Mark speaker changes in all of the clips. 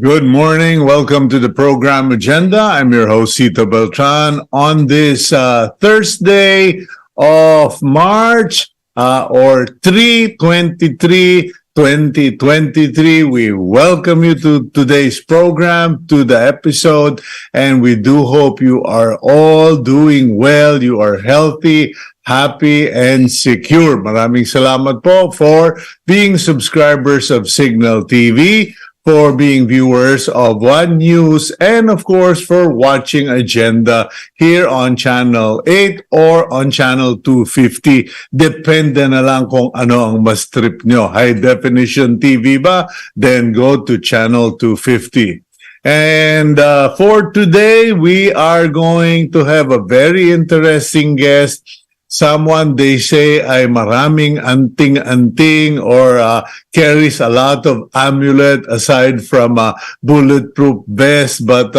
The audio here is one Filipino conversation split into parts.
Speaker 1: Good morning. Welcome to the program agenda. I'm your host, Cito Beltran. On this Thursday of March or 3/23/2023, we welcome you to today's program, to the episode, and we do hope you are all doing well, you are healthy, happy, and secure. Maraming salamat po for being subscribers of Cignal TV, for being viewers of One News, and of course for watching Agenda here on Channel 8 or on Channel 250. Depende na lang kung ano ang mas trip nyo. High definition TV ba? Then go to Channel 250. And for today, we are going to have a very interesting guest. Someone they say ay maraming anting-anting or carries a lot of amulet aside from a bulletproof vest, but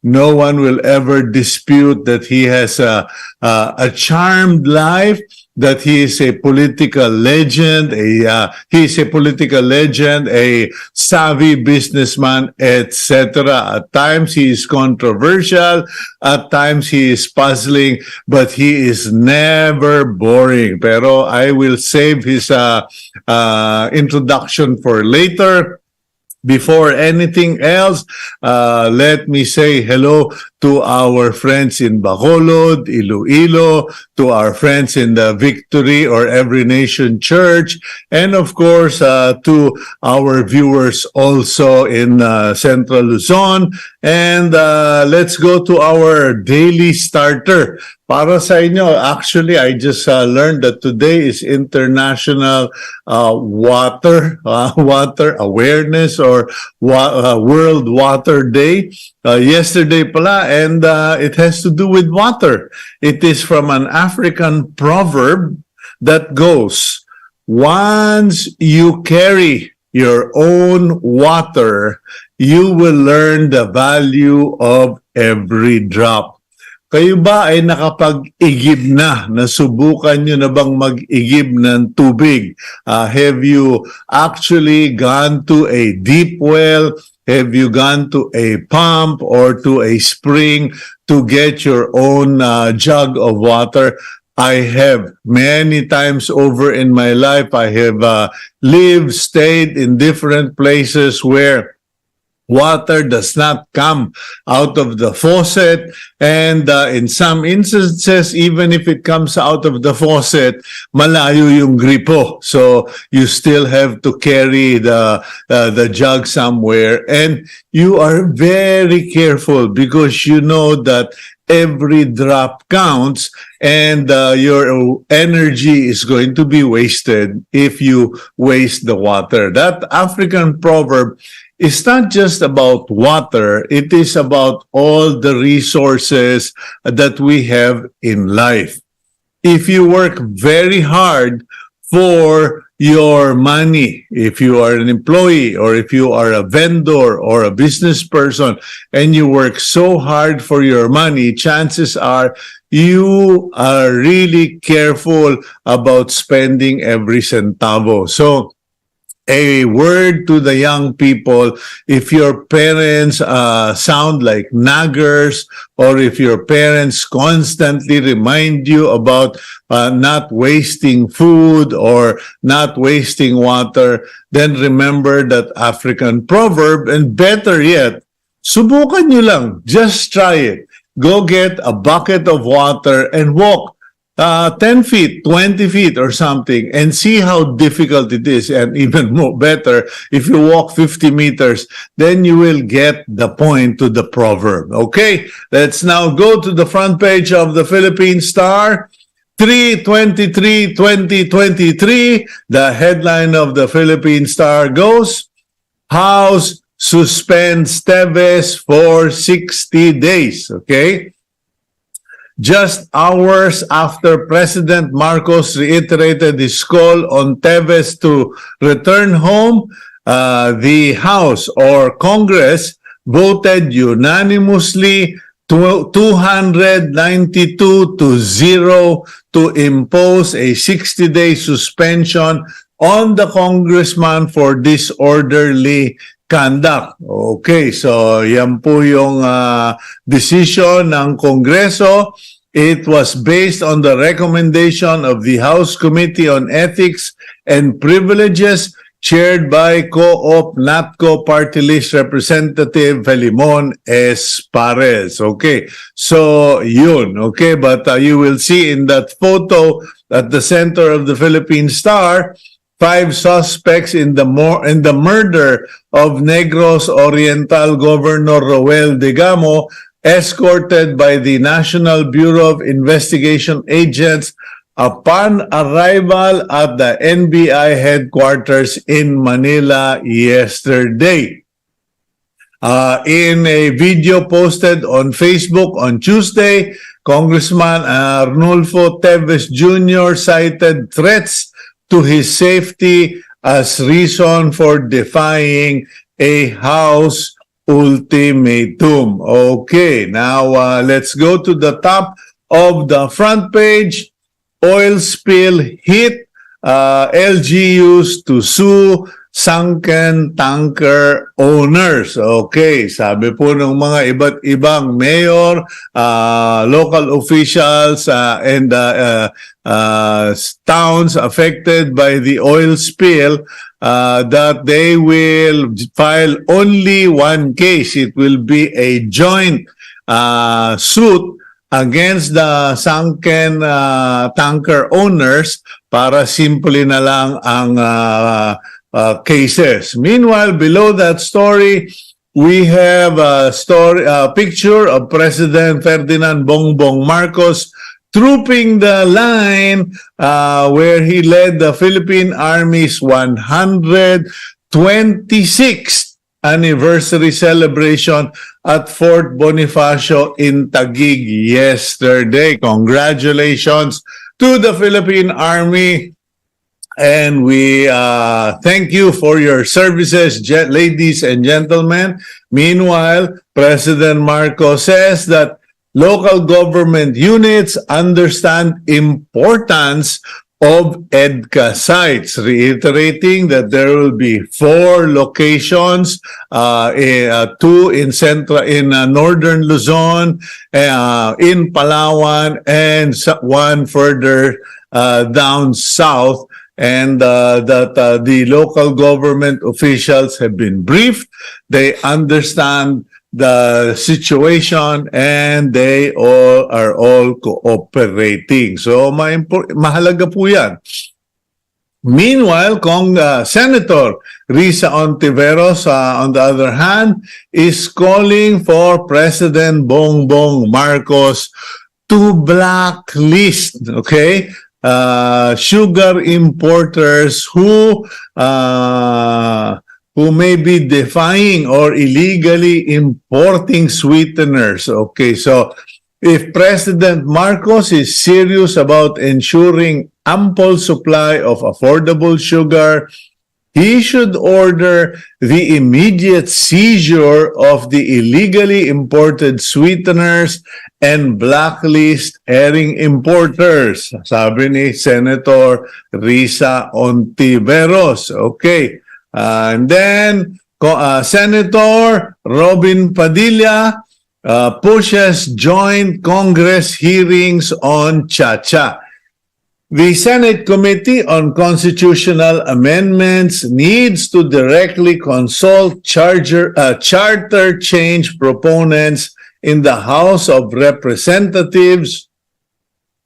Speaker 1: no one will ever dispute that he has a charmed life, that he is a political legend, a savvy businessman, etc. At times he is controversial, at times he is puzzling, but he is never boring. Pero I will save his introduction for later. Before anything else, let me say hello to our friends in Bacolod, Iloilo, to our friends in the Victory or Every Nation Church, and of course to our viewers also in Central Luzon. And let's go to our daily starter. Para sa inyo, actually, I just learned that today is International Water Awareness or World Water Day. Yesterday pala, and it has to do with water. It is from an African proverb that goes, once you carry your own water, you will learn the value of every drop. Kayo ba ay nakapag-igib na? Nasubukan nyo na bang mag-igib ng tubig? Have you actually gone to a deep well? Have you gone to a pump or to a spring to get your own jug of water? I have many times over in my life. I have stayed in different places where water does not come out of the faucet, and in some instances, even if it comes out of the faucet, malayo yung gripo. So you still have to carry the jug somewhere, and you are very careful because you know that every drop counts, and your energy is going to be wasted if you waste the water. That African proverb is not just about water, it is about all the resources that we have in life. If you work very hard for your money, if you are an employee or if you are a vendor or a business person and you work so hard for your money, chances are you are really careful about spending every centavo. So a word to the young people: if your parents sound like naggers, or if your parents constantly remind you about not wasting food or not wasting water, then remember that African proverb, and better yet, subukan nyo lang. Just try it. Go get a bucket of water and walk 10 feet, 20 feet or something, and see how difficult it is. And even more better, if you walk 50 meters, then you will get the point to the proverb. Okay, let's now go to the front page of the Philippine Star. 3/23/2023, the headline of the Philippine Star goes, House suspends Teves for 60 days. Okay? Just hours after President Marcos reiterated his call on Teves to return home, the House or Congress voted unanimously 292-0 to impose a 60-day suspension on the congressman for disorderly conduct. Okay, so yan po yung decision ng Kongreso. It was based on the recommendation of the House Committee on Ethics and Privileges chaired by Co-op NATCO Party List Representative Felimon S. Pares. Okay, so yun. Okay, but you will see in that photo at the center of the Philippine Star, 5 suspects in the murder of Negros Oriental Governor Roel Degamo, escorted by the National Bureau of Investigation agents upon arrival at the NBI headquarters in Manila yesterday. In a video posted on Facebook on Tuesday, Congressman Arnulfo Teves Jr. cited threats to his safety as reason for defying a House ultimatum. Okay, now let's go to the top of the front page. Oil spill hit, LGUs to sue sunken tanker owners. Okay, sabi po ng mga iba't ibang mayor, local officials, and towns affected by the oil spill, that they will file only one case. It will be a joint suit against the sunken tanker owners para simple na lang ang cases. Meanwhile, below that story, we have a picture of President Ferdinand Bongbong Marcos trooping the line where he led the Philippine Army's 126th anniversary celebration at Fort Bonifacio in Taguig yesterday. Congratulations to the Philippine Army, and we thank you for your services, ladies and gentlemen. Meanwhile, President Marcos says that local government units understand importance of EDCA sites, reiterating that there will be 4 locations, 2 in northern Luzon, in Palawan, and 1 further down south, and that the local government officials have been briefed. They understand the situation and they are all cooperating. So mahalaga po yan. Meanwhile, Senator Risa Ontiveros, on the other hand, is calling for President Bongbong Marcos to blacklist, okay, sugar importers who may be defying or illegally importing sweeteners. Okay, so if President Marcos is serious about ensuring ample supply of affordable sugar, he should order the immediate seizure of the illegally imported sweeteners and blacklist herring importers. Sabi ni Senator Risa Ontiveros. Okay. And then Senator Robin Padilla pushes joint Congress hearings on Chacha. The Senate Committee on Constitutional Amendments needs to directly consult charter change proponents in the House of Representatives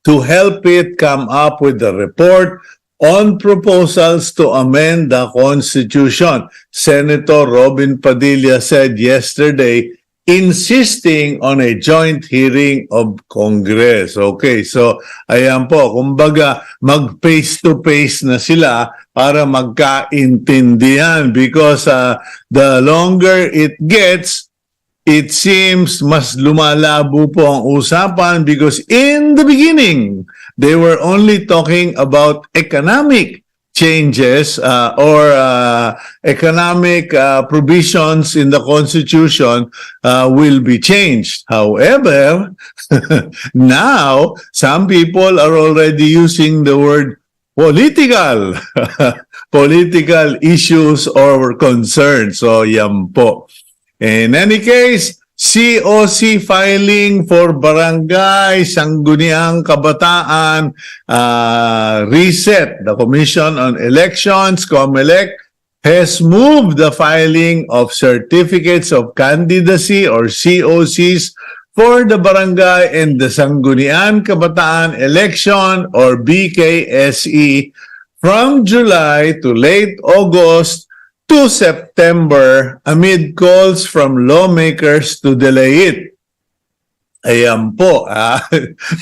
Speaker 1: to help it come up with a report on proposals to amend the Constitution. Senator Robin Padilla said yesterday, insisting on a joint hearing of Congress. Okay, so ayan po, kumbaga mag-face-to-face na sila para magkaintindihan, because the longer it gets, it seems mas lumalabo po ang usapan, because in the beginning, they were only talking about economic changes or economic provisions in the Constitution will be changed. However, now some people are already using the word political political issues or concerns. So yan po. In any case, COC filing for Barangay Sangguniang Kabataan reset. The Commission on Elections, COMELEC, has moved the filing of certificates of candidacy or COCs for the barangay and the Sangguniang Kabataan election or BKSE from July to late August to September amid calls from lawmakers to delay it. Ayan po,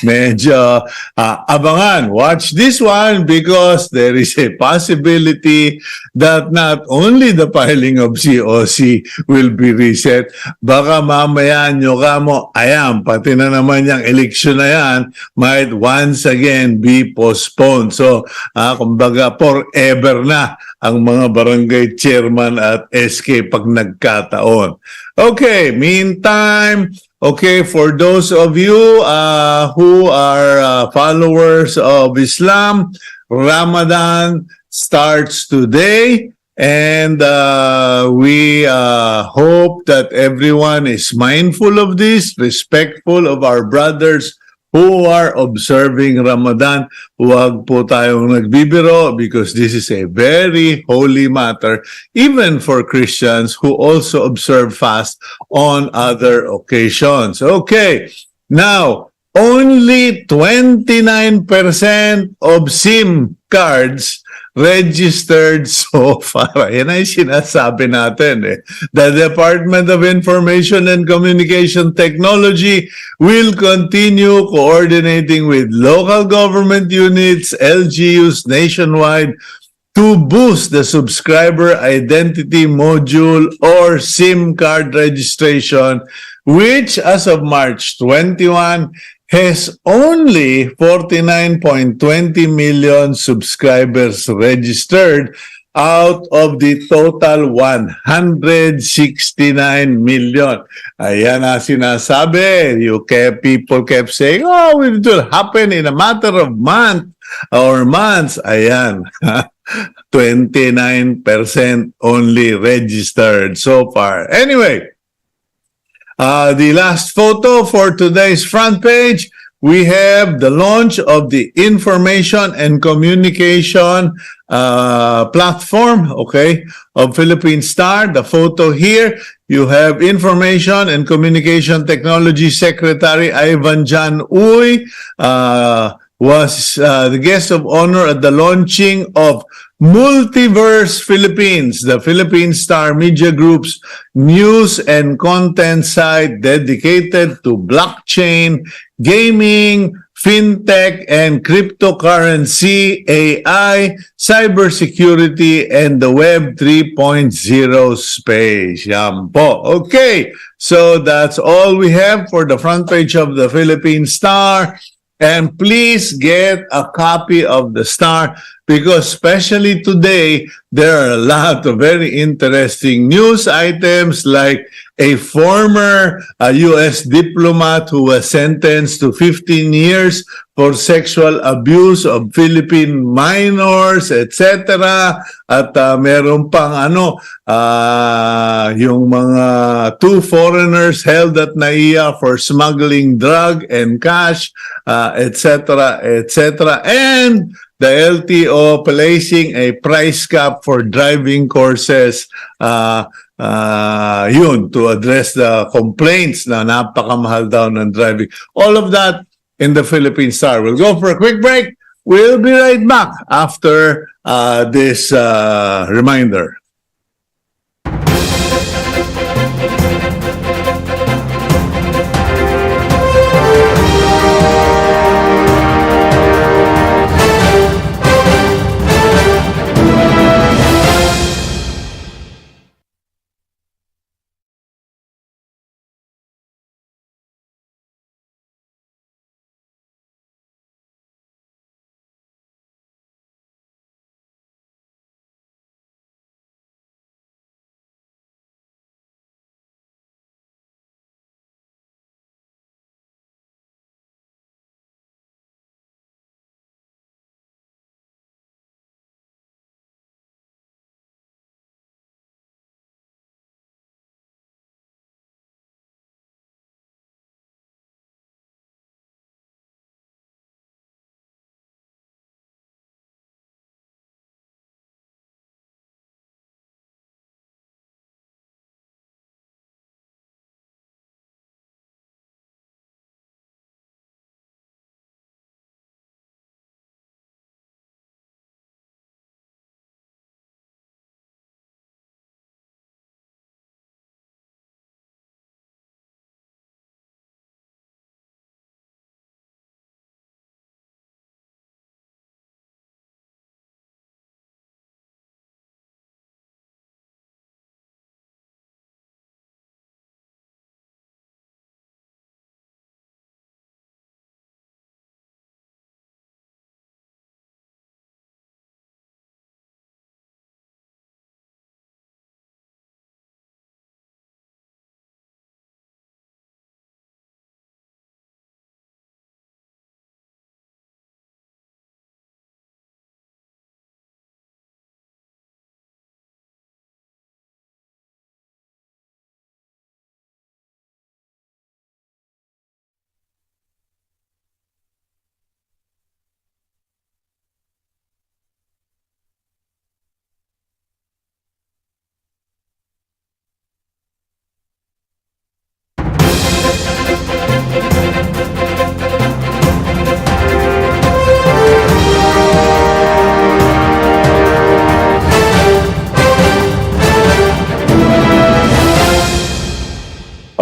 Speaker 1: medyo abangan. Watch this one because there is a possibility that not only the filing of COC will be reset, baka mamaya nyo kamo, ayan, pati na naman yung election na yan, might once again be postponed. So, kumbaga, forever na ang mga barangay chairman at SK pag nagkataon. Okay, meantime, okay, for those of you who are followers of Islam, Ramadan starts today, and we hope that everyone is mindful of this, respectful of our brothers who are observing Ramadan. Huwag po tayong nagbibiro because this is a very holy matter even for Christians who also observe fast on other occasions. Okay, now only 29% of SIM cards registered so far. Yan ay sinasabi natin eh. The Department of Information and Communication Technology will continue coordinating with local government units, LGUs nationwide to boost the subscriber identity module or SIM card registration, which as of March 21 has only 49.20 million subscribers registered out of the total 169 million. Ayan na sinasabi. People kept saying, oh, it will happen in a matter of months. Ayan. 29% only registered so far. Anyway, the last photo for today's front page, we have the launch of the Information and Communication platform, okay, of Philippine Star. The photo here, you have Information and Communication Technology Secretary Ivan Jan Uy was the guest of honor at the launching of Multiverse Philippines, the Philippine Star Media Group's news and content site dedicated to blockchain, gaming, fintech, and cryptocurrency, AI, cybersecurity, and the Web 3.0 space. Yan po. Okay, so that's all we have for the front page of the Philippine Star. And please get a copy of the Star because especially today, there are a lot of very interesting news items like a former U.S. diplomat who was sentenced to 15 years for sexual abuse of Philippine minors, etc. At meron pang yung mga two foreigners held at NAIA for smuggling drug and cash, etc., etc. And the LTO placing a price cap for driving courses yun, to address the complaints na napakamahal daw ng driving. All of that in the Philippine Star. We'll go for a quick break. We'll be right back after this reminder.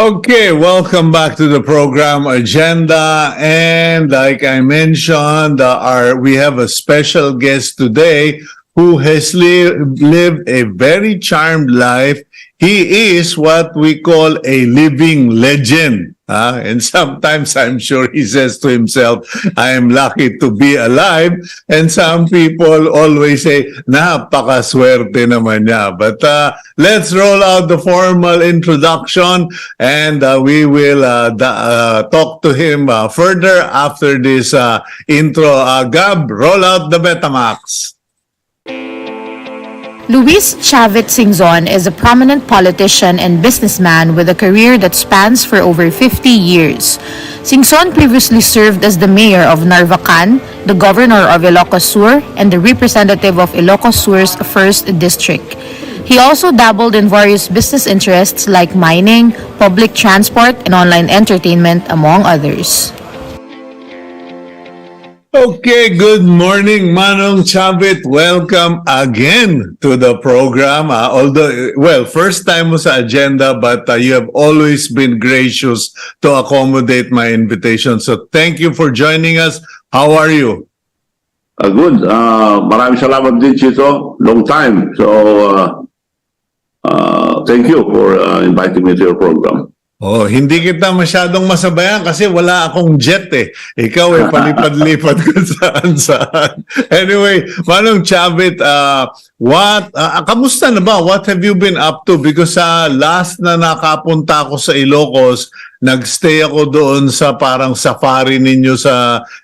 Speaker 1: Okay, welcome back to the program agenda. And like I mentioned, we have a special guest today who has lived a very charmed life. He is what we call a living legend. And sometimes I'm sure he says to himself, I am lucky to be alive. And some people always say, napakaswerte naman niya. But let's roll out the formal introduction and we will talk to him further after this intro. Gab, roll out the Betamax.
Speaker 2: Luis Chavit Singson is a prominent politician and businessman with a career that spans for over 50 years. Singson previously served as the mayor of Narvacan, the governor of Ilocos Sur, and the representative of Ilocos Sur's 1st District. He also dabbled in various business interests like mining, public transport, and online entertainment, among others.
Speaker 1: Okay, good morning, Manong Chavit. Welcome again to the program. Although, well, first time mo sa agenda, but you have always been gracious to accommodate my invitation. So thank you for joining us. How are you?
Speaker 3: Good. Maraming salamat din, Cito. Long time. So, thank you for inviting me to your program.
Speaker 1: Oh, hindi kita masyadong masabayan kasi wala akong jet eh. Ikaw palipad-lipad kung saan-saan. Anyway, Manong Chavit, kamusta na ba? What have you been up to? Because last na nakapunta ako sa Ilocos, nagstay ako doon sa parang safari ninyo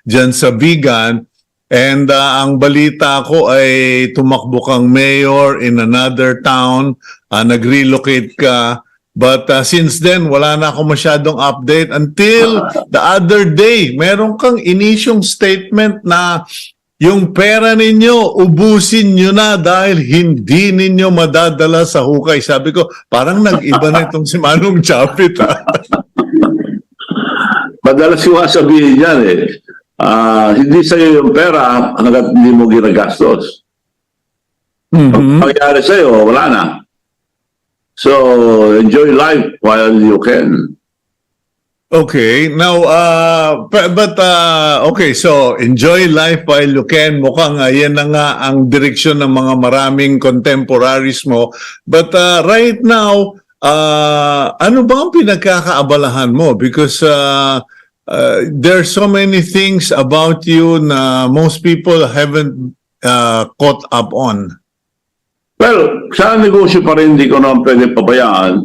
Speaker 1: dyan sa Vigan. And ang balita ko ay tumakbo kang mayor in another town, nag-relocate ka. But since then, wala na ako masyadong update until the other day. Meron kang inisyong statement na yung pera ninyo, ubusin nyo na dahil hindi ninyo madadala sa hukay. Sabi ko, parang nag-iba na itong si Manong Chavit.
Speaker 3: Madalas yung sabihin yan eh. Hindi sa'yo yung pera hanggat hindi mo ginagastos. Pag nangyari sa'yo, wala na. So, enjoy life while you can.
Speaker 1: Okay. Now, okay. So, enjoy life while you can. Mukhang yan na nga ang direksyon ng mga maraming contemporaries mo. But right now, ano ba ang pinagkakaabalahan mo? Because there are so many things about you na most people haven't caught up on.
Speaker 3: Well, sa negosyo pa rin, hindi ko naman pwede pabayaan.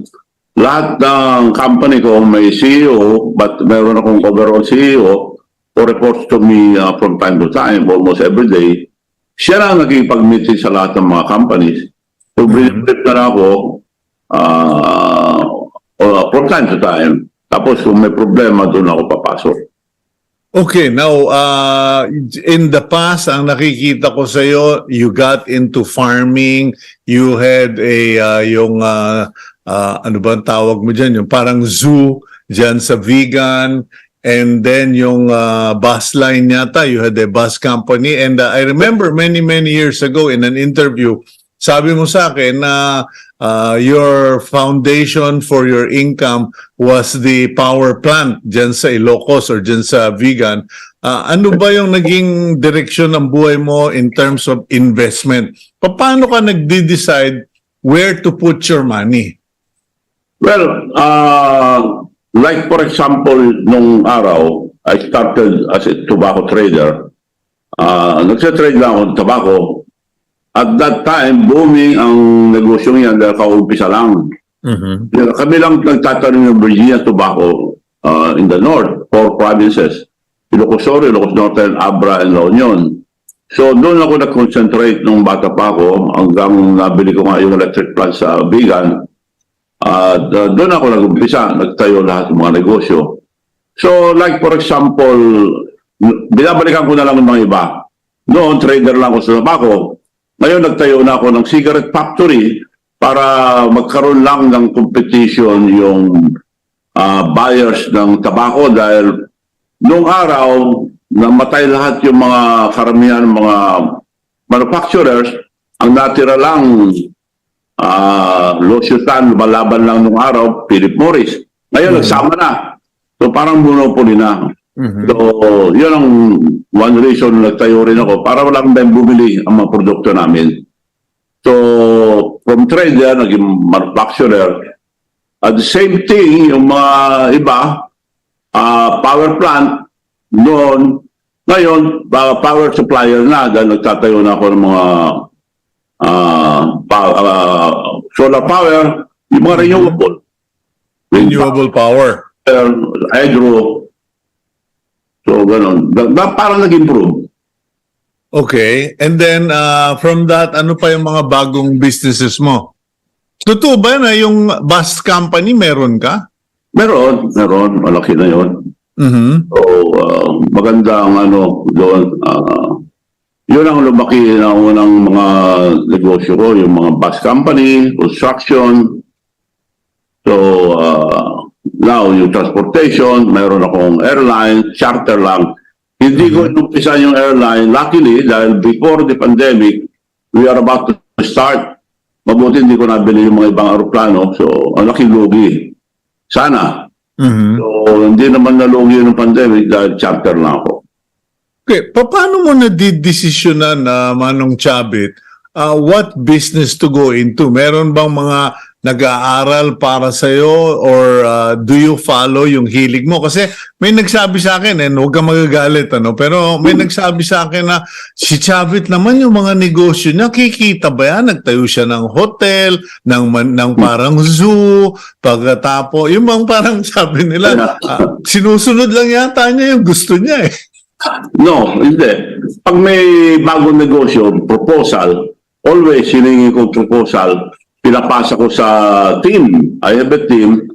Speaker 3: Lahat ng company ko may CEO, but meron akong overall CEO who reports to me from time to time, almost every day. Siya lang nagkipag-meeting sa lahat ng mga companies. So, brief na ako from time to time. Tapos kung may problema, doon ako papasok.
Speaker 1: Okay, now, in the past, ang nakikita ko sa iyo, you got into farming, you had ano ba ang tawag mo dyan? Yung parang zoo dyan sa Vigan, and then yung bus line yata, you had a bus company. And I remember many years ago in an interview, sabi mo sa akin na your foundation for your income was the power plant dyan sa Ilocos or dyan sa Vigan. Ano ba yung naging direksyon ng buhay mo in terms of investment? Paano ka nagde-decide where to put your money?
Speaker 3: Well, like for example, nung araw, I started as a tobacco trader. Nagsa-trade lang ako ng tobacco. At that time, booming ang negosyo niyan dahil kaumpisa lang. Kami lang nagtatanim ng Virginia tobacco in the north, 4 provinces. Ilocos Sur, Ilocos Norte, Abra, and La Union. So doon ako nag-concentrate nung bata pa ako hanggang nabili ko nga yung electric plant sa Vigan. Doon ako nag-umpisa, nagtayo lahat ng mga negosyo. So like for example, binabalikan ko na lang ng mga iba. Noon, trader lang ako sa tobacco. Ngayon, nagtayo na ako ng cigarette factory para magkaroon lang ng competition yung buyers ng tobacco dahil noong araw, namatay lahat yung mga karamihan mga manufacturers. Ang natira lang, Losyutan, lumalaban lang noong araw, Philip Morris. Ngayon, nagsama na. So, parang monopoly na. So, yun ang one reason nagtayo rin ako para walang may bumili ang mga produkto namin. So, from trader, naging manufacturer. At the same thing, yung mga iba, power plant, noon, ngayon, power supplier na dahil nagtatayo na ako ng mga solar power, yung mga renewable.
Speaker 1: Renewable power.
Speaker 3: Hydro. So, ganun. Parang nag-improve.
Speaker 1: Okay. And then, from that, ano pa yung mga bagong businesses mo? Totoo ba na yung bus company, meron ka?
Speaker 3: Meron. Malaki na yun. So, magandang doon. Yun ang lumaki na unang mga negosyo ko, yung mga bus company, construction. So, now, yung transportation, mayroon akong airline, charter lang. Hindi ko inumpisa yung airline. Luckily, dahil before the pandemic, we are about to start. Mabuti hindi ko nabili yung mga ibang aeroplano. So, ang laking lugi. Sana. So, hindi naman nalugi yung pandemic dahil charter lang ako.
Speaker 1: Okay. Paano mo nadidesisyonan na Manong Chavit, what business to go into? Meron bang mga nag-aaral para sa'yo or do you follow yung hilig mo? Kasi may nagsabi sa akin, and huwag kang magagalit, pero may nagsabi sa akin na si Chavit naman yung mga negosyo niya, kikita ba yan? Nagtayo siya ng hotel, ng parang zoo, pagkatapos, yung bang parang sabi nila, sinusunod lang yata niya yung gusto niya eh.
Speaker 3: No, hindi. Pag may bagong negosyo, proposal, always hiningi ko proposal, pinapasa ko sa team. I have a team.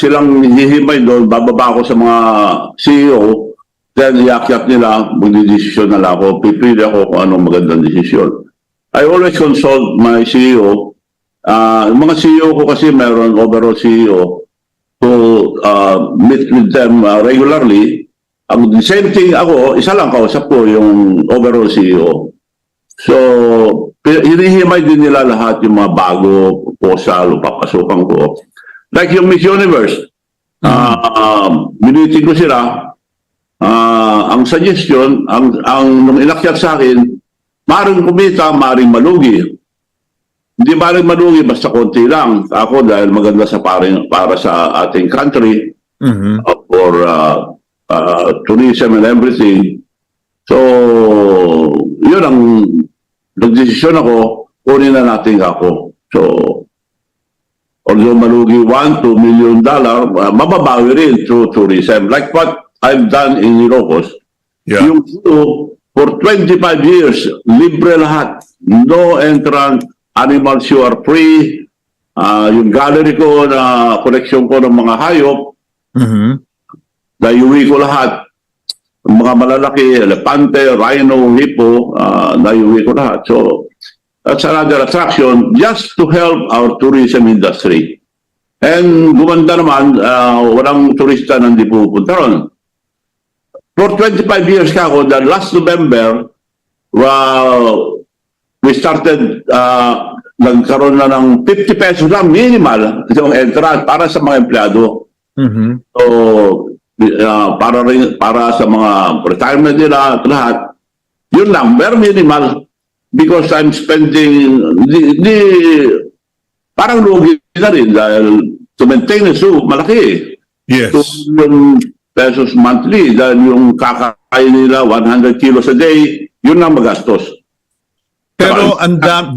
Speaker 3: Silang hihimay doon, bababa ko sa mga CEO, then iakyat nila, magdidesisyon na lang ako, pipili ako kung anong magandang desisyon. I always consult my CEO. Mga CEO ko kasi mayroon overall CEO who meet with them regularly. Ang the same thing ako, isa lang kausap ko yung overall CEO. So, hinihimay din nila lahat yung mga bago proposal o papasukan ko. Like yung Miss Universe, binitin ko sila, ang suggestion, nung inakyat sa akin, maaaring kumita, maaaring malugi. Hindi maaaring malugi, basta konti lang. Ako, dahil maganda para sa ating country, for tourism and everything. So, yun ang nagdesisyon ako, kunin na natin ako. So, although malugi $1-2 million, mababawi rin through tourism. Like what I've done in Ilocos.
Speaker 1: Yeah.
Speaker 3: Yung for 25 years, libre lahat. No entrance, animals you are free. Yung gallery ko na collection ko ng mga hayop, naiuwi ko lahat. Mga malalaki, elepante, rhino, hippo, naiuwi ko lahat. So, that's another attraction just to help our tourism industry. And gumanda naman, walang turista na hindi pupunta ron. For 25 years ka ako, dahil last November, we started, nagkaroon na ng 50 pesos lang minimal yung entrance para sa mga empleyado. So, para sa mga retirement nila at lahat, yun lang, very minimal because I'm spending parang lugi na rin dahil to maintain a zoo, malaki.
Speaker 1: Yes.
Speaker 3: 2 million pesos monthly dahil yung kakain nila 100 kilos a day, yun lang magastos.
Speaker 1: Pero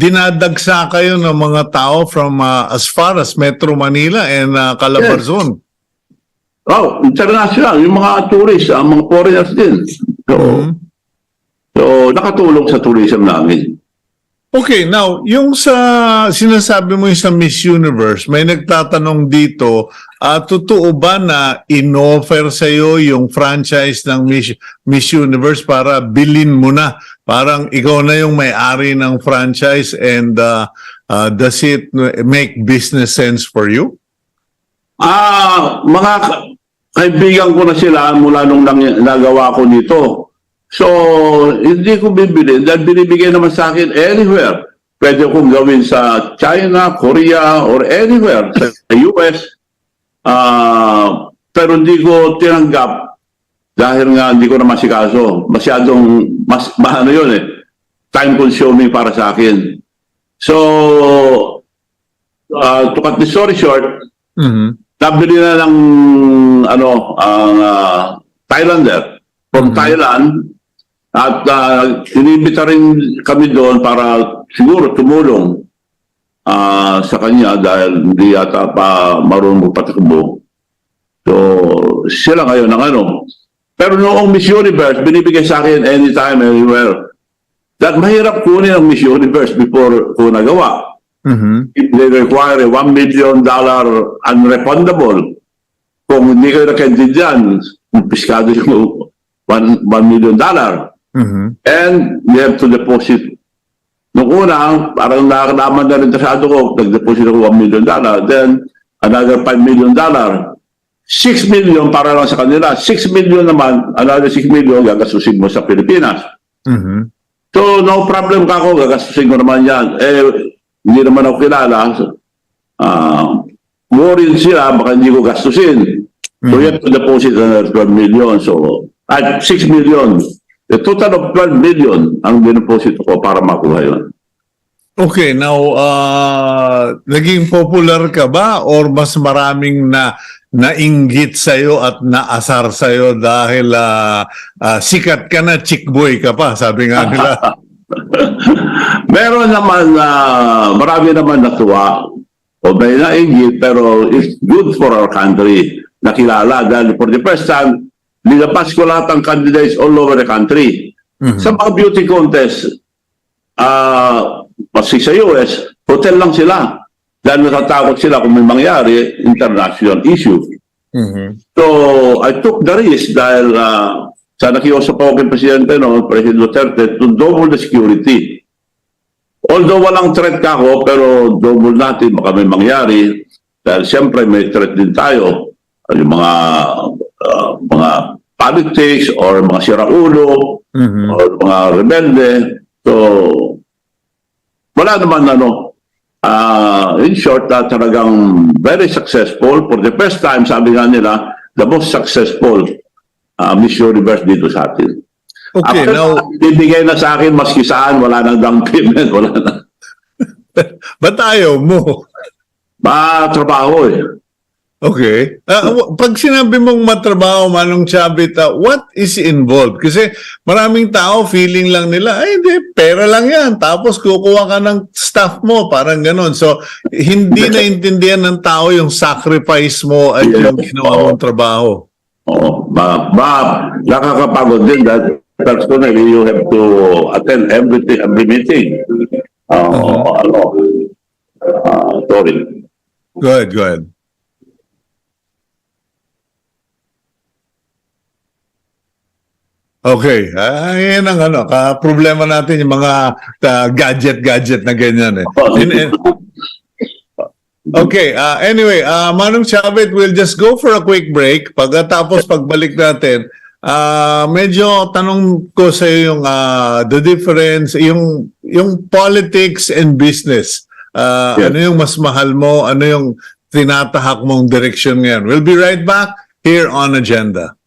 Speaker 1: dinadagsa kayo ng mga tao from as far as Metro Manila and Calabarzon.
Speaker 3: Oh, international, yung mga tourists, mga foreigners din. So, nakatulong sa tourism namin.
Speaker 1: Okay, now, yung sa sinasabi mo yung sa Miss Universe, may nagtatanong dito, totoo ba na in-offer sa'yo yung franchise ng Miss Universe para bilhin mo na? Parang ikaw na yung may-ari ng franchise and does it make business sense for you?
Speaker 3: Mga kaibigan ko na sila mula nung nagawa ko nito. So, hindi ko bibili dahil binibigay naman sa akin anywhere. Pwede kong gawin sa China, Korea, or anywhere, sa US. Pero hindi ko tinanggap dahil nga hindi ko na masikaso. Masyadong, ano yun eh, time consuming para sa akin. So, to cut the story short, nabili na ng ang Thailander from Thailand at inibita rin kami doon para siguro tumulong sa kanya dahil hindi yata pa marunong magpatakbo. So, sila ngayon ng Pero noong Miss Universe, binibigay sa akin anytime, anywhere. Dahil mahirap kunin ang Miss Universe before ko nagawa. They require a $1 million unrefundable. Kung hindi kayo nakendid dyan, piskado yung $1 million. And you have to deposit. Noong una, parang nakakalaman na rin tasado ko, nag-deposit ako $1 million. Then, another $5 million. 6 million para lang sa kanila. 6 million naman, another 6 million, gagastusin mo sa Pilipinas. So, no problem ka ako, gagastusin ko naman yan. Hindi naman ako kilala. Worried sila, baka hindi ko gastusin. So, you have to deposit another 12 million. So, at 6 million. The total of 12 million ang dineposit ko para makuha yun.
Speaker 1: Okay, now, naging popular ka ba or mas maraming nainggit sa'yo at naasar sa'yo dahil sikat ka na, chick boy ka pa, sabi nga nila.
Speaker 3: Meron naman, marami naman natuwa o may nainggit, pero it's good for our country. Nakilala dahil for the first time, nilabas ko lahat ng candidates all over the country. Sa mga beauty contest, kasi sa US, hotel lang sila. Dahil natatakot sila kung may mangyari, international issue. So, I took the risk dahil sa nakiusap ako kay Presidente, President Duterte, to double the security. Although walang threat ka ako, pero double natin, baka may mangyari. Dahil siyempre may threat din tayo. Yung mga politics or mga siraulo or mga rebelde. So, wala naman in short, talagang very successful. For the first time, sabi nga nila, the most successful Miss Universe dito sa atin.
Speaker 1: Okay,
Speaker 3: after
Speaker 1: now,
Speaker 3: bibigay na sa akin, maski saan, wala nang down payment, wala na.
Speaker 1: ba't ayaw mo?
Speaker 3: Trabaho eh.
Speaker 1: Okay. Pag sinabi mong matrabaho, Manong Chavit, what is involved? Kasi maraming tao, feeling lang nila, ay hindi, pera lang yan. Tapos kukuha ka ng staff mo, parang ganon. So, hindi naintindihan ng tao yung sacrifice mo at yung ginawa mong trabaho.
Speaker 3: Oo. Nakakapagod din dahil personally, you have to attend every meeting. Sorry.
Speaker 1: Go ahead. Okay. Yan ang problema natin yung mga gadget na ganyan eh. Okay, anyway, Manong Chavit, we'll just go for a quick break. Pagkatapos pagbalik natin, medyo tanong ko sa iyo yung the difference, yung politics and business.
Speaker 3: Yes.
Speaker 1: Ano yung mas mahal mo? Ano yung tinatahak mong direksyon ngayon? We'll be right back here on Agenda.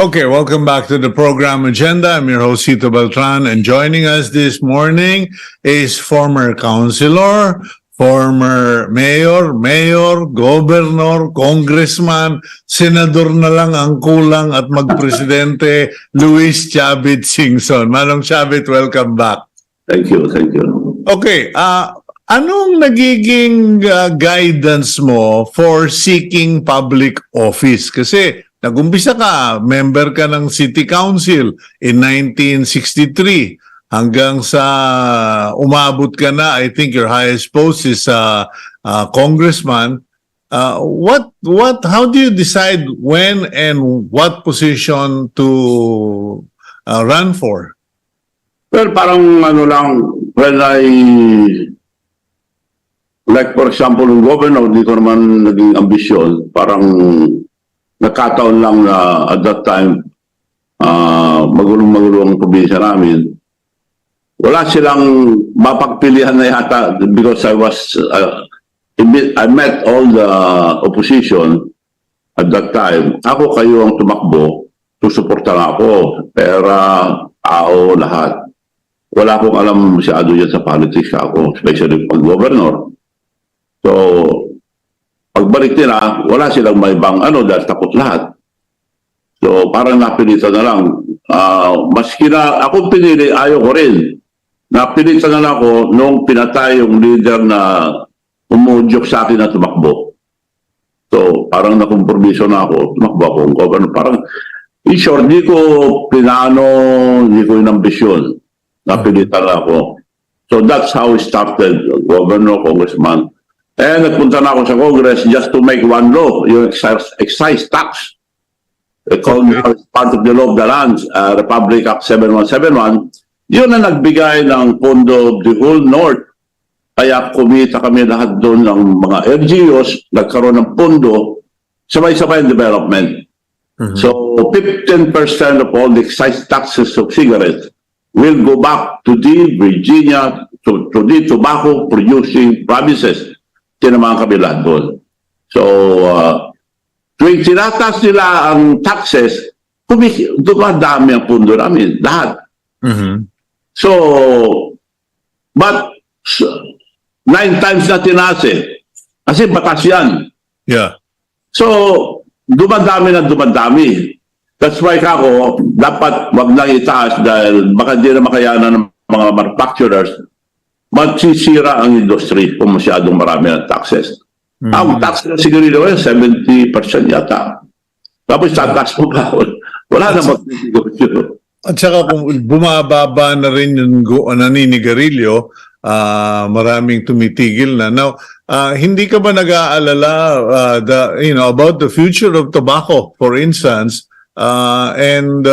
Speaker 1: Okay, welcome back to the program agenda. I'm your host, Cito Beltran, and joining us this morning is former councilor, former mayor, governor, congressman, senador na lang ang kulang at magpresidente, Luis Chavit Singson. Manong Chavit, welcome back.
Speaker 3: Thank you, thank you.
Speaker 1: Okay, anong nagiging guidance mo for seeking public office? Kasi nag-umpisa ka, member ka ng City Council in 1963 hanggang sa umabot ka na, I think your highest post is congressman. How do you decide when and what position to run for?
Speaker 3: Well, parang ano lang, when like for example, yung governor, hindi ko naman naging ambisyon, parang nakataon lang na at that time, magulong-magulo ang probinsya namin. Wala silang mapagpilihan na yata because I met all the opposition at that time. Ako kayo ang tumakbo, susuportan ako, pera, tao, lahat. Wala akong alam masyado yan sa politics ako, especially pag governor. So, pagbalik nila, wala silang may ibang dahil takot lahat. So, parang napilitan na lang. Maski na ako pinili, ayaw ko rin. Napilitan na lang ako nung pinatay yung leader na umudyok sa akin na tumakbo. So, parang nakompromiso na ako, tumakbo ako ng governor. Parang, in short, di ko pinano, di ko inambisyon. Napilitan na ako. So, that's how it started, governor, congressman. And nagpunta na ako sa Congress just to make one law, yung excise tax. Part of the law of the land, Republic Act 7171. Yun na nagbigay ng pondo of the whole North. Kaya kumita kami lahat doon ng mga LGUs, nagkaroon ng pondo, sabay-sabay development. Mm-hmm. So 15% of all the excise taxes of cigarettes will go back to the Virginia, to the tobacco producing provinces. Tinamaan kami lahat doon. So, tuwing tinatas nila ang taxes, dumadami ang pundo namin, lahat. Mm-hmm. So, but 9 times na tinaas kasi batas yan.
Speaker 1: Yeah.
Speaker 3: So, dumadami na dumadami. That's why ako, dapat wag nang itaas dahil baka di na makayanan ng mga manufacturers. Magsisira ang industry kung masyadong marami ng taxes. Mm-hmm. Ang tax na sigarilyo 70% yata. Tapos tataas mo ba? Wala na magnegosyo.
Speaker 1: At saka kung bumababa na rin yung naninigarilyo, maraming tumitigil na. Now, hindi ka ba nag-aalala about the future of tobacco, for instance, and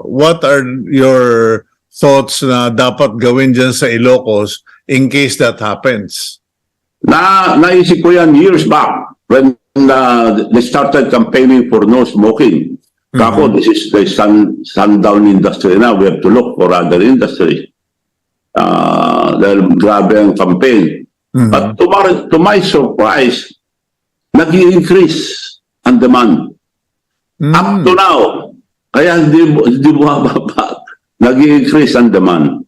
Speaker 1: what are your thoughts na dapat gawin dyan sa Ilocos in case that happens?
Speaker 3: Naisip ko yan years back when they started campaigning for no smoking. Kako, this is the sundown industry now. We have to look for other industries. Dahil grabe ang campaign. But to my surprise, nag-i-increase ang demand. Up to now. Kaya hindi bumababa. Nag-i-increase ang demand.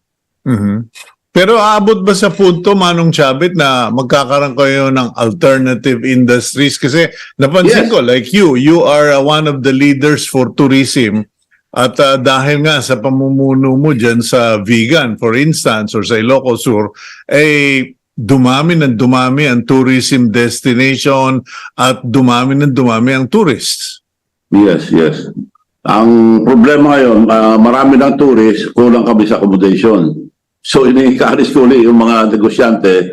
Speaker 1: Pero aabot ba sa punto, Manong Chavit, na magkakaroon kayo ng alternative industries? Kasi napansin ko, like you are one of the leaders for tourism. At dahil nga sa pamumuno mo dyan sa vegan, for instance, or sa Ilocos Sur, dumami ang tourism destination at dumami ang tourists.
Speaker 3: Yes. Ang problema ngayon, marami ng tourists, kulang kami sa accommodation. So, ini-encourage ko ulit yung mga negosyante,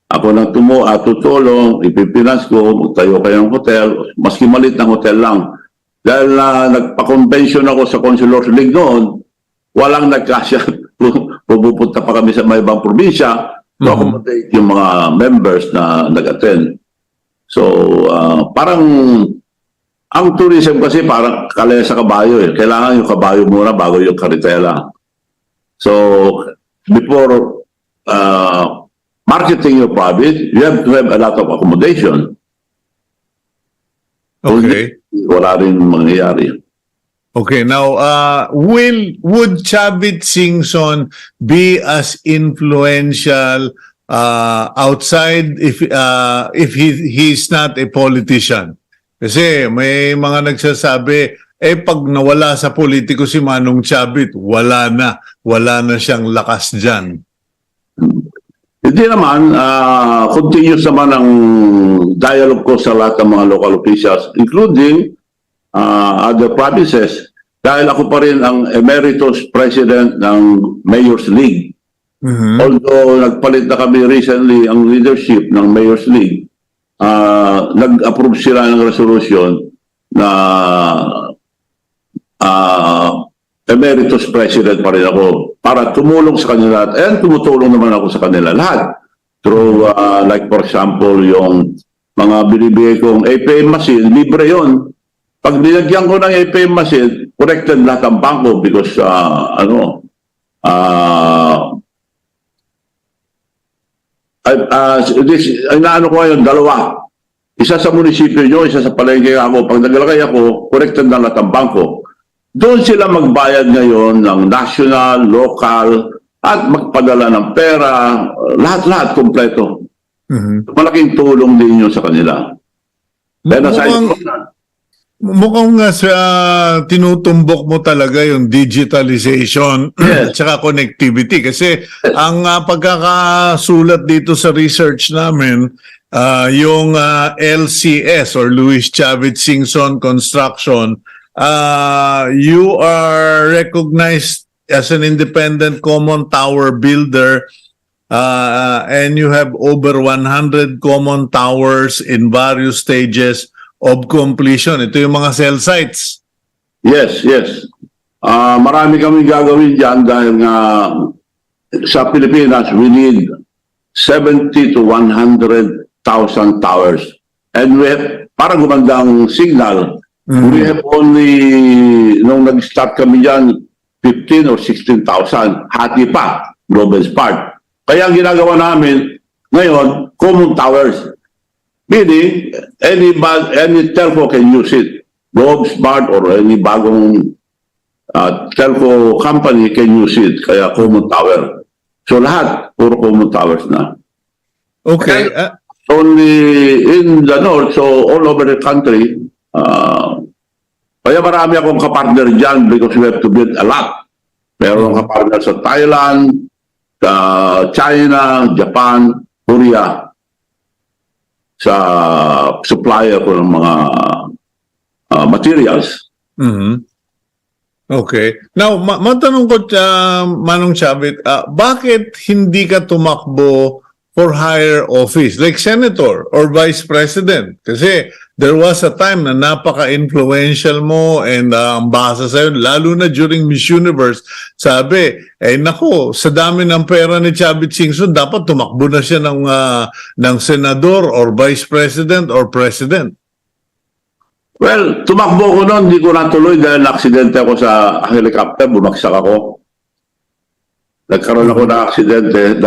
Speaker 3: ako nang tutulong, ipipinance ko, magtayo kayo ng hotel, maski malit ng hotel lang. Dahil nagpa-convention ako sa Consular League noon, walang nagkasya. Pupunta pa kami sa may ibang probinsya, to accommodate yung mga members na nag-attend. So, parang ang tourism kasi parang kalaya sa kabayo eh. Kailangan yung kabayo muna bago yung karitela. So, before marketing your province, you have to have a lot of accommodation.
Speaker 1: Okay.
Speaker 3: Wala rin mangyayari.
Speaker 1: Okay, now would Chavit Singson be as influential outside if he's not a politician? Kasi may mga nagsasabi pag nawala sa politiko si Manong Chavit, wala na siyang lakas diyan.
Speaker 3: Hindi naman, continuous naman ang dialogue ko sa lahat ng mga local officials, including other provinces, dahil ako pa rin ang emeritus president ng Mayor's League. Although nagpalit na kami recently ang leadership ng Mayor's League, nag-approve sila ng resolution na emeritus president pa rin ako para tumulong sa kanila and tumutulong naman ako sa kanila lahat. Through, like for example, yung mga binibigay kong APM machine, libre yon. Pag nilagyan ko ng APM machine, corrected lahat ang bangko because, inaano ko ngayon, dalawa. Isa sa munisipyo nyo, isa sa palengke ako. Pag naglagay ako, corrected na lahat ang bangko. Doon sila magbayad ngayon ng national, local, at magpadala ng pera, lahat-lahat kompleto. Malaking tulong din yun sa kanila. Then aside from that,
Speaker 1: mukhang tinutumbok mo talaga yung digitalization at saka connectivity kasi ang pagkakasulat dito sa research namin yung LCS or Louis Chavit Singson Construction, you are recognized as an independent common tower builder and you have over 100 common towers in various stages of completion. Ito yung mga cell sites.
Speaker 3: yes. Marami kami gagawin dyan dahil nga sa Pilipinas, we need 70 to 100,000 towers. And we have, para gumanda ang signal, we have only, nung nag-start kami dyan, 15 or 16,000. Hati pa, global part. Kaya ang ginagawa namin, ngayon, common towers. Meaning, any telco can use it. Globe Smart or any bagong telco company can use it. Kaya common tower. So lahat, puro common towers na.
Speaker 1: Okay.
Speaker 3: Only in the north, so all over the country, kaya marami akong kapartner dyan because we have to build a lot. Meron kapartner sa Thailand, sa China, Japan, Korea, sa supplier ko ng mga materials.
Speaker 1: Okay. Now, matanong ko, Manong Chavit, bakit hindi ka tumakbo for higher office like senator or vice president? Kasi there was a time na napaka-influential mo and ang basa sa'yo, lalo na during Miss Universe, sabi, nako, sa dami ng pera ni Chavit Singson, dapat tumakbo na siya ng senador or vice president or president.
Speaker 3: Well, tumakbo ko noon, hindi ko natuloy dahil na-aksidente ako sa helicopter, bumagsak ako. Nagkaroon ako ng aksidente,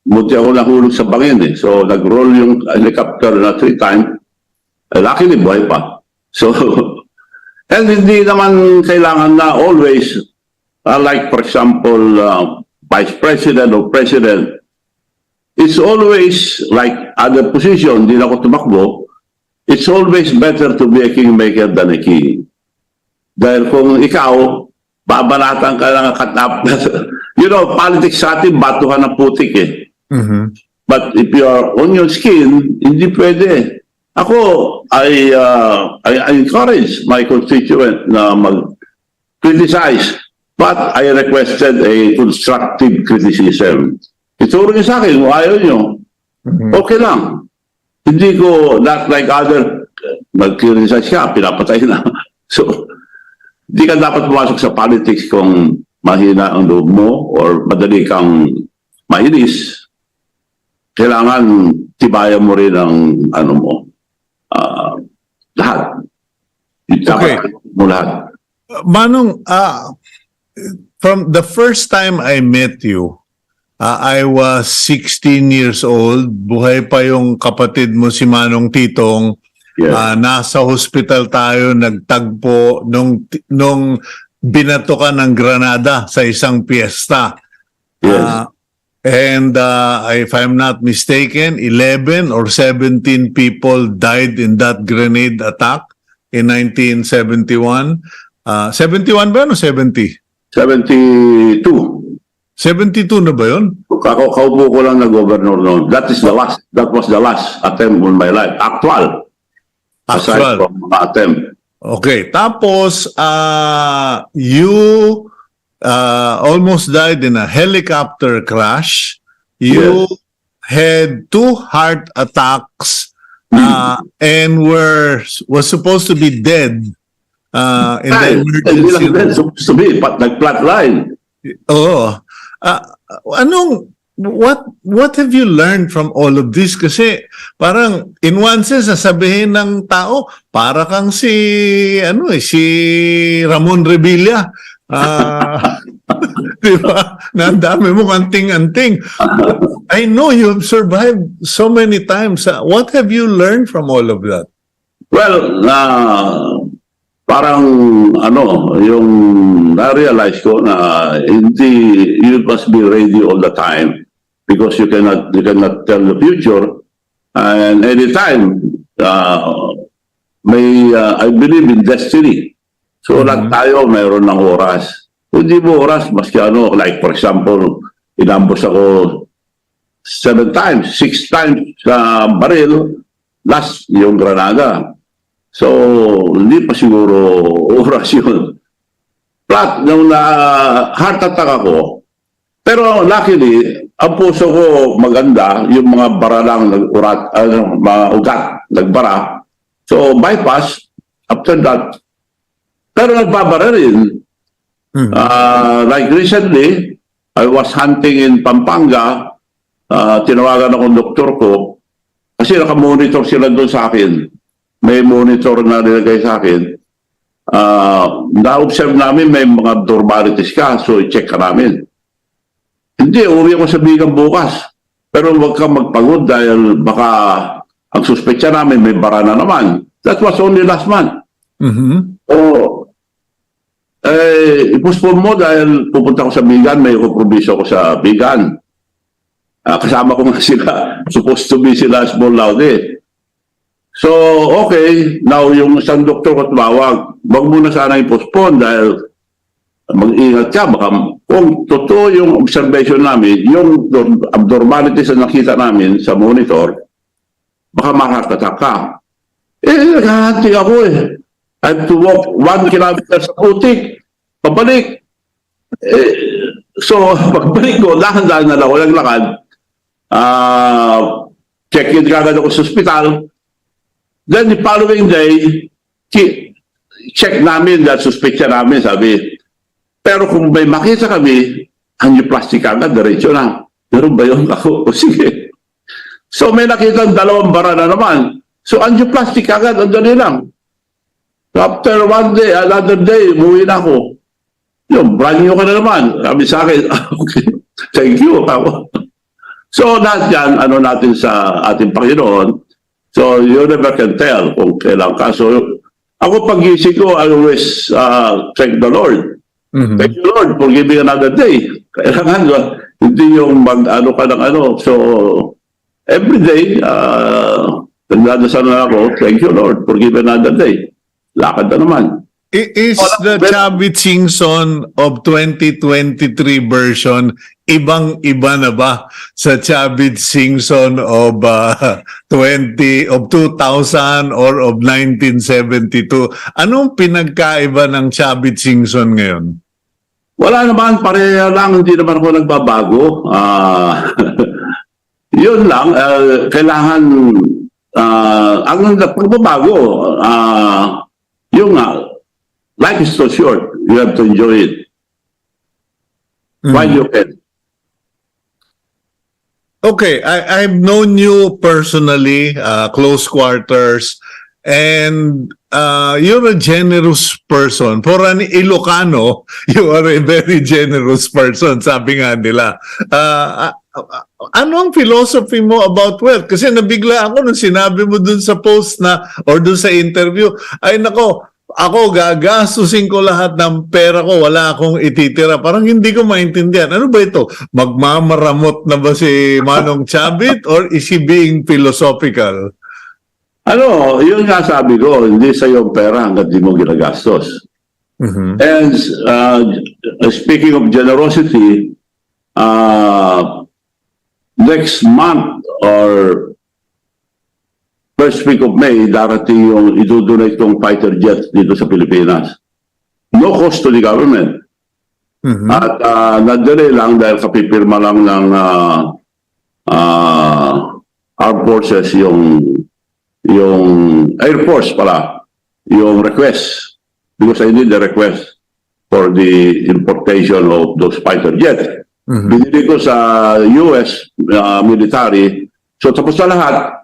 Speaker 3: buti ako nahulog sa bangin So, nag-roll yung helicopter na 3 times. Luckily, buhay pa. So, and hindi naman kailangan na always, like for example, vice president or president, it's always like other position, hindi na ako tumakbo, it's always better to be a kingmaker than a king. Dahil kung ikaw, babanatan ka lang katap. You know, politics sa atin, batuhan ng putik But if you are on your skin, hindi pwede. Ako, I encourage my constituent na mag-criticize, but I requested a constructive criticism. Ituro niyo sa akin, kung ayaw niyo, okay lang. Hindi ko, not like other, mag-criticize ka, pinapatay na. So, hindi ka dapat pumasok sa politics kung mahina ang loob mo or madali kang mainis. Kailangan tibayan mo rin ang ano mo. Lahat.
Speaker 1: Okay.
Speaker 3: Mo lahat.
Speaker 1: Manong, from the first time I met you, I was 16 years old. Buhay pa yung kapatid mo si Manong Titong.
Speaker 3: Yes.
Speaker 1: Nasa hospital tayo nagtagpo nung binato ka ng granada sa isang piyesta.
Speaker 3: Yes.
Speaker 1: If I'm not mistaken, 11 or 17 people died in that grenade attack in 1971. 71 ba o 70?
Speaker 3: 72.
Speaker 1: 72 na ba yun?
Speaker 3: Kaupo ko lang na governor noon. That was the last attempt on my life. Actual. Aside from mga attempt.
Speaker 1: Okay. Tapos, you almost died in a helicopter crash. You had 2 heart attacks and was supposed to be dead in the emergency room.
Speaker 3: Supposed to be, but nag-flatline.
Speaker 1: Oo. What have you learned from all of this? Kasi parang in one sense sasabihin ng tao, para kang si Ramon Revilla. Di ba? Na ang dami mong anting-anting. I know you've survived so many times. What have you learned from all of that?
Speaker 3: Well, parang yung na-realize ko na hindi, you must be ready all the time because you cannot tell the future. And anytime, I believe in destiny. So, lahat tayo mayroon ng oras. Kung di mo oras, maski like for example, inambos ako 6 times sa baril, last yung granada. So, hindi pa siguro oras yun. Flat, nung heart attack ako, pero luckily, ang puso ko maganda, yung mga bara lang, mga ugat, nagbara. So, bypass, after that, pero nagbabara rin. Like recently, I was hunting in Pampanga, tinawagan akong doktor ko, kasi nakamonitor sila doon sa akin. May monitor na nilagay sa akin. Na-observe namin may mga abnormalities ka, so i-check ka namin. Hindi, uwi ako sa bigang bukas. Pero huwag kang magpagod dahil baka ang suspetsya namin may bara na naman. That was only last month. Ipuspon mo dahil pupunta ko sa Bigan, may kompromiso ko sa Bigan. Kasama ko nga sila, supposed to be sila small laude. So, okay, now yung isang doktor ko tumawag, wag mo na sana i-postpone dahil mag-ingat ka, baka kung totoo yung observation namin, yung abnormalities na nakita namin sa monitor, baka ma-heart-attack ka. Naghahanti ako I have to walk 1 kilometer sa putik, pabalik. So, pagbalik ko, dahan-dahan na lang, walang lakad. Check-in kagad ako sa hospital. Then, the following day, check namin, that suspect namin, sabi. Pero kung may makita kami, angioplastic agad, diretso na. Pero ba yun ako? Sige. So, may nakita 2 bara na naman. So, angioplastic agad, andali lang. After one day, another day, umuwi na ako. Yung, brand new ka na naman. Sabi sa akin, okay, thank you. So, lahat yan, natin sa ating Panginoon. So, you never can tell kung kailan ka. So, ako pag-isip ko, I always thank the Lord. Thank you, Lord, for giving another day. Kailangan, hindi yung mag-ano ka ng ano. So, every day, nagdadasal na ako, thank you, Lord, for giving another day. Lakad na naman.
Speaker 1: Is the Chavit Singson of 2023 version ibang-iba na ba sa Chavit Singson of 2000 or of 1972? Anong pinagkaiba ng Chavit Singson ngayon?
Speaker 3: Wala naman, pareha lang, hindi naman ako nagbabago. Yun lang, kailangan ang pagbabago, yung life is so short. You have to enjoy it. While you can.
Speaker 1: Okay, I've known you personally, close quarters, and you're a generous person. For an Ilocano, you are a very generous person, sabi nga nila. ano ang philosophy mo about wealth? Kasi nabigla ako nung sinabi mo dun sa post na or dun sa interview, ay nako, ako gagastusin ko lahat ng pera ko, wala akong ititira. Parang hindi ko maintindihan. Ano ba ito? Magmamaramot na ba si Manong Chavit or is he being philosophical?
Speaker 3: Ano, yun nga sabi ko, hindi sa yung pera hanggat di mo ginagastos. And speaking of generosity, next month or first week of May, darating yung idudonate kong fighter jets dito sa Pilipinas. No cost to the government. At nadali lang dahil kapipirma lang ng armed forces yung Air Force pala, yung request. Because I did the request for the importation of those fighter jets. Binili ko sa US military. So tapos na lahat.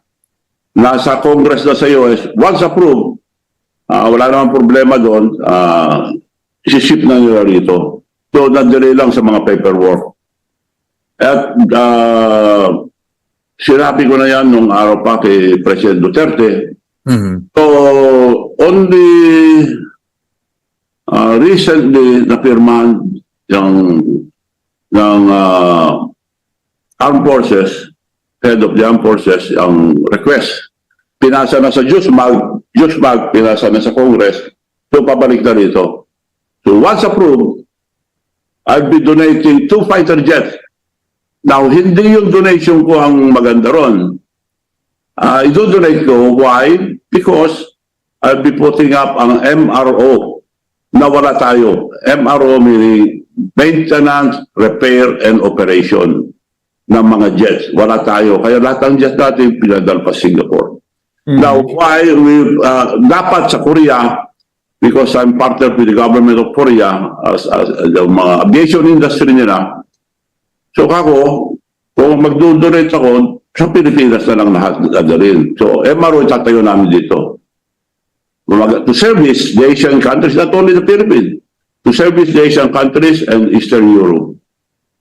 Speaker 3: Nasa Congress na sa US, once approved, wala namang problema doon, isi-ship na nila rito. So, nandali lang sa mga paperwork. At sinabi ko na yan nung araw pa kay President Duterte. So, only recently napirmahan ng Armed Forces, head of the Armed Forces, ang request. Pinasa na sa JUSMAG, pinasa na sa Congress, so pabalik na rito. So once approved, I'll be donating 2 fighter jets. Now, hindi yung donation ko ang maganda ron. I-donate ko, why? Because I'll be putting up ang MRO na wala tayo. MRO meaning Maintenance, Repair, and Operation ng mga jets. Wala tayo. Kaya lahat ng jets natin pinadal pa Singapore. Now, why we dapat sa Korea, because I'm partner with the government of Korea as the mga aviation industry nila. So ako, kung mag-donate ako, sa Pilipinas na lang lahat dadalhin. So MRO tatayo namin dito. To service the Asian countries, not only the Philippines, to service the Asian countries and Eastern Europe.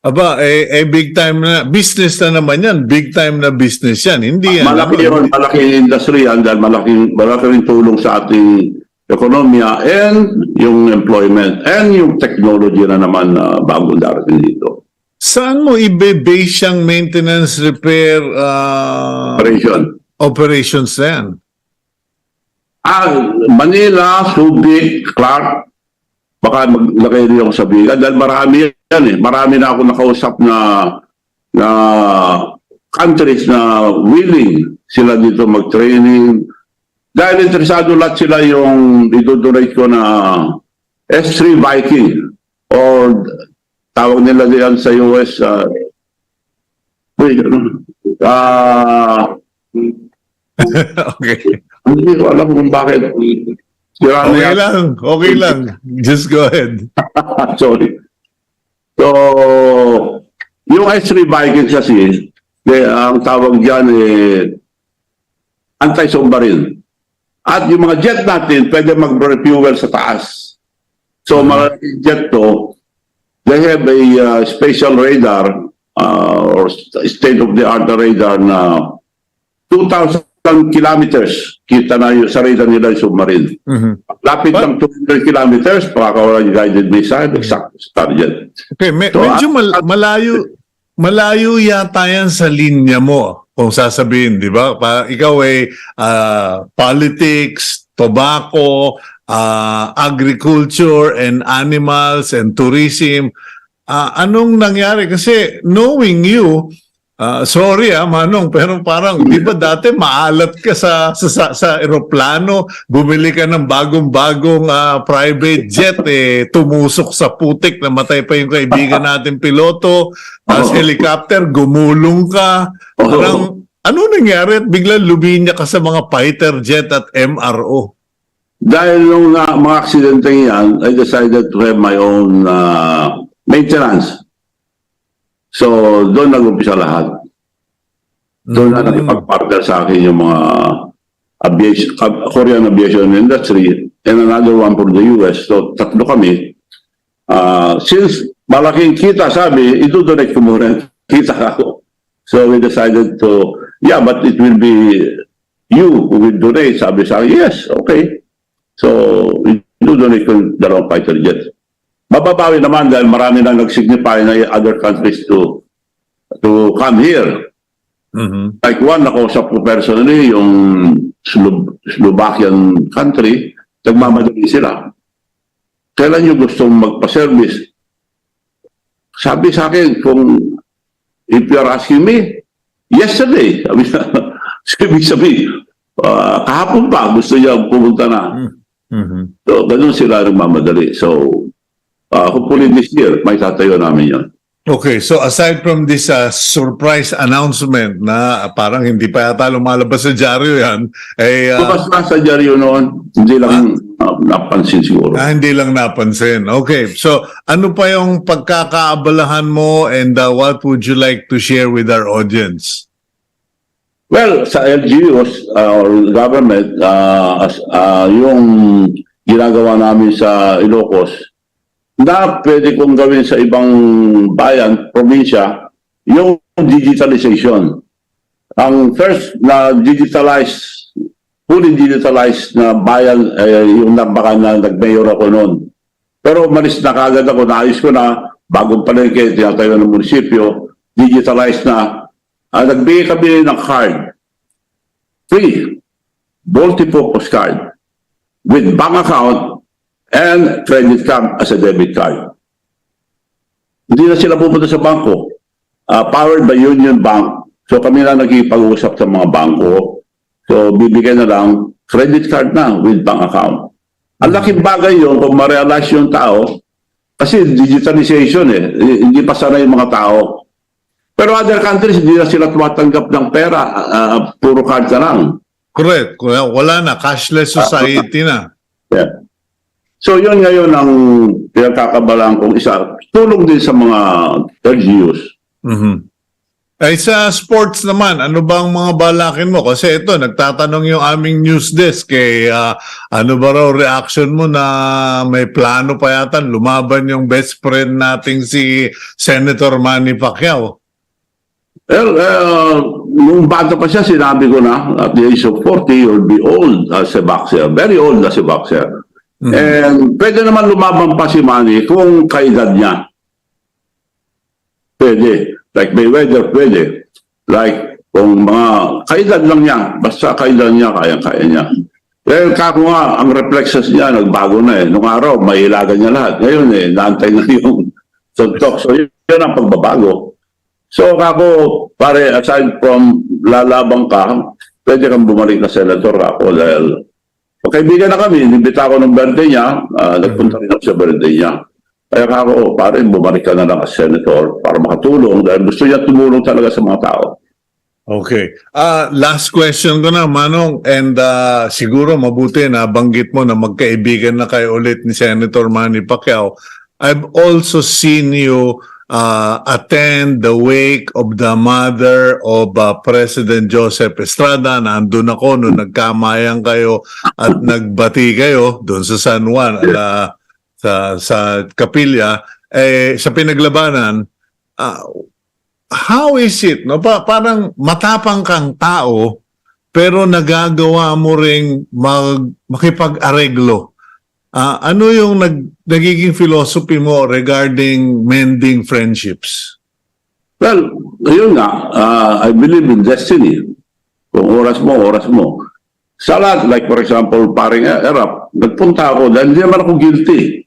Speaker 1: Aba, big time na business na naman yan. Big time na business yan. Hindi yan.
Speaker 3: Malaki yun, malaking industry yan dahil malaking tulong sa ating ekonomiya and yung employment and yung technology na naman bagong darating dito.
Speaker 1: Saan mo ibe-base siyang maintenance, repair, operations na yan?
Speaker 3: Manila, Subic, Clark, baka maglagay rin ako sa biga dahil marami yan eh. Marami na ako nakausap na countries na willing sila dito mag-training. Dahil interesado lahat sila yung idodonate ko na S3 Viking or tawag nila diyan sa US
Speaker 1: Okay.
Speaker 3: Hindi ko alam kung bakit.
Speaker 1: Okay lang. Just go ahead.
Speaker 3: Sorry. So, yung S3 Vikings kasi, ang tawag dyan anti-submarine. At yung mga jet natin, pwede mag-refuel sa taas. So, mga jet to, they have a special radar or state-of-the-art radar na 2,000 kilometers kita na sa radar nila yung submarine. Lapit ng 200 kilometers, pakakawala yung guided missile, exact target.
Speaker 1: Okay,
Speaker 3: So,
Speaker 1: medyo malayo yata yan sa linya mo, kung sasabihin, di ba? Ikaw ay politics, tobacco, agriculture and animals and tourism. Anong nangyari? Kasi knowing you, sorry Manong, pero parang di ba dati maalat ka sa eroplano, bumili ka ng bagong-bagong private jet, tumusok sa putik, namatay pa yung kaibigan natin piloto, tapos helicopter, gumulong ka. Parang, ano nangyari at biglang luminya ka sa mga fighter jet at MRO?
Speaker 3: Dahil nung mga aksidente yan, I decided to have my own maintenance. So, doon nag-umpisa lahat. Doon na nakipag-partner sa akin yung mga Korean aviation industry and another one from the US. So, tatlo kami. Since malaking kita, sabi, idudonate ko muna. Kita ako. So we decided to, yeah, but it will be you who will donate. Sabi sa akin, yes, okay. So we do donate yung 2 fighter jets. Mababawi naman dahil marami nang nag-signify na other countries to come here.
Speaker 1: Mhm.
Speaker 3: Like one, nakausap ko personally, yung Slovakian country, nagmamadali sila. Kailan nyo gustong magpa-service? Sabi sa akin, kung if you are asking me, yesterday, sabi, kahapon pa, gusto niya pumunta na.
Speaker 1: Mhm.
Speaker 3: So, ganun sila nagmamadali. So, hopefully this year, may tatayo namin yan.
Speaker 1: Okay, so aside from this surprise announcement na parang hindi pa yata lumalabas sa dyaryo yan, ay
Speaker 3: Bukas na sa dyaryo noon, hindi lang napansin siguro.
Speaker 1: hindi lang napansin. Okay, so ano pa yung pagkakaabalahan mo and what would you like to share with our audience?
Speaker 3: Well, sa LGUs or government, yung ginagawa namin sa Ilocos, na pwede kong gawin sa ibang bayan, probinsya, yung digitalization. Ang first na digitalized, fully digitalized na bayan, yung Narvacan na nag-mayor ako noon. Pero umalis na kagad ako, naayos ko na, bagong palengke, tinatayo ng munisipyo, digitalized na. Nagbigay kami ng card, free, multi-purpose card, with bank account, and credit card as a debit card. Hindi na sila pupunta sa bangko. Powered by Union Bank. So kami na nagkipag-usap sa mga bangko. So bibigyan na lang credit card na with bank account. Ang laking bagay yun kung ma-realize yung tao kasi digitalization hindi pa sanay yung mga tao. Pero other countries, hindi na sila tumatanggap ng pera. Puro card na lang.
Speaker 1: Correct. Wala na. Cashless society na.
Speaker 3: Yeah. So yun ngayon ang pinagkakabalaan kong isa. Tulong din sa mga LGUs.
Speaker 1: Mhm. Ay sa sports naman, ano bang mga balakin mo? Kasi ito, nagtatanong yung aming news desk ano ba raw reaction mo na may plano pa yata lumaban yung best friend nating si Senator Manny Pacquiao?
Speaker 3: Well, nung bata pa siya, sinabi ko na, at the age of 40, you'll be old as a boxer. Very old as a boxer. And pwede naman lumaban pa si Manny kung kaedad niya. Pwede. Like Mayweather, pwede. Like, kung mga kaedad lang niya, basta kaedad niya, kaya niya. Well, kako nga, ang reflexes niya, nagbago na Nung araw, mailagan niya lahat. Ngayon naantay na yung suntok. So, yun ang pagbabago. So, kako, pare, aside from lalabang ka, pwede kang bumalik na senator ako dahil kaibigan na kami, inimbita ako ng birthday niya, nagpunta rin ako sa birthday niya. Kaya ako, pare, bumalik ka na lang as senator para makatulong dahil gusto niya tumulong talaga sa mga tao.
Speaker 1: Okay. Last question ko na, Manong, and siguro mabuti na banggit mo na magkaibigan na kayo ulit ni Senator Manny Pacquiao. I've also seen you attend the wake of the mother of President Joseph Estrada. Nandun ako nung nagkamayan kayo at nagbati kayo doon sa San Juan, sa Kapilya. Sa pinaglabanan, how is it? No? Parang matapang kang tao, pero nagagawa mo ring makipag-areglo. Ano yung nagiging philosophy mo regarding mending friendships?
Speaker 3: Well, ayun nga, I believe in destiny. Kung oras mo, oras mo. Sa lahat, like for example, paring Erap, nagpunta ako dahil hindi naman ako guilty.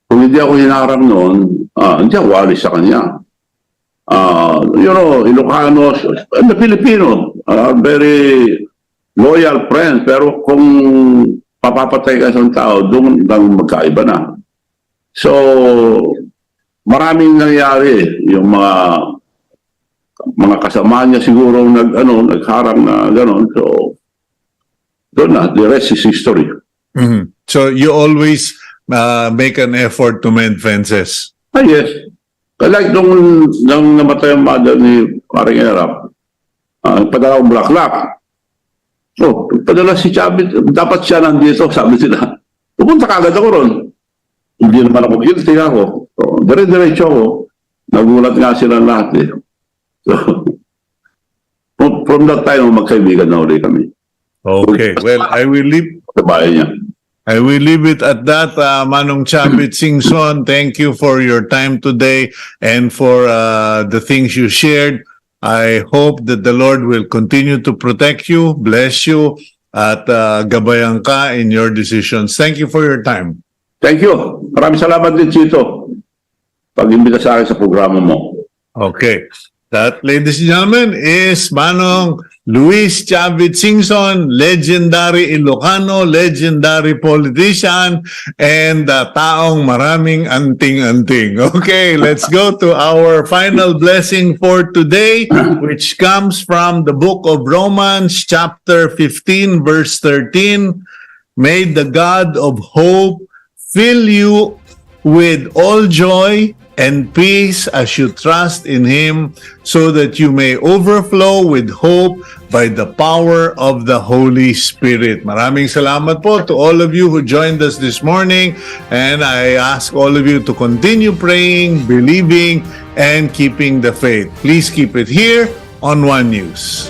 Speaker 3: Kung hindi ako hinarang noon, hindi ako alis sa kanya. Ilocanos, the Filipino, very loyal friends, pero kung papapatay ka sa tao, doon lang magkaiba na. So, maraming nangyari. Yung mga kasama niya siguro nagharang na gano'n. So, doon na. The rest is history.
Speaker 1: Mm-hmm. So, you always make an effort to mend fences?
Speaker 3: Yes. Like nung namatay ang mother ni Paring Erap, padala akong Bulaklak. So, padala si Chavit, dapat siya nandito, sabi sila. Pupunta kagad ako ron. Hindi naman ako guilty ako. So, dire-diretso ako. Nagulat nga sila lahat So, from that time, magkaibigan na ulit kami.
Speaker 1: Okay. Well,
Speaker 3: Sa bahay niya.
Speaker 1: I will leave it at that. Manong Chavit, Singson, thank you for your time today and for the things you shared. I hope that the Lord will continue to protect you, bless you, at gabayan ka in your decisions. Thank you for your time.
Speaker 3: Thank you. Maraming salamat din, Cito. Pag-imbita sa akin sa programa mo.
Speaker 1: Okay. That, ladies and gentlemen, is Manong Luis Chavit Singson, legendary Ilocano, legendary politician, and taong maraming anting-anting. Okay, let's go to our final blessing for today, which comes from the book of Romans, chapter 15, verse 13. May the God of hope fill you with all joy and peace as you trust in Him, so that you may overflow with hope by the power of the Holy Spirit. Maraming salamat po to all of you who joined us this morning, and I ask all of you to continue praying, believing, and keeping the faith. Please keep it here on One News.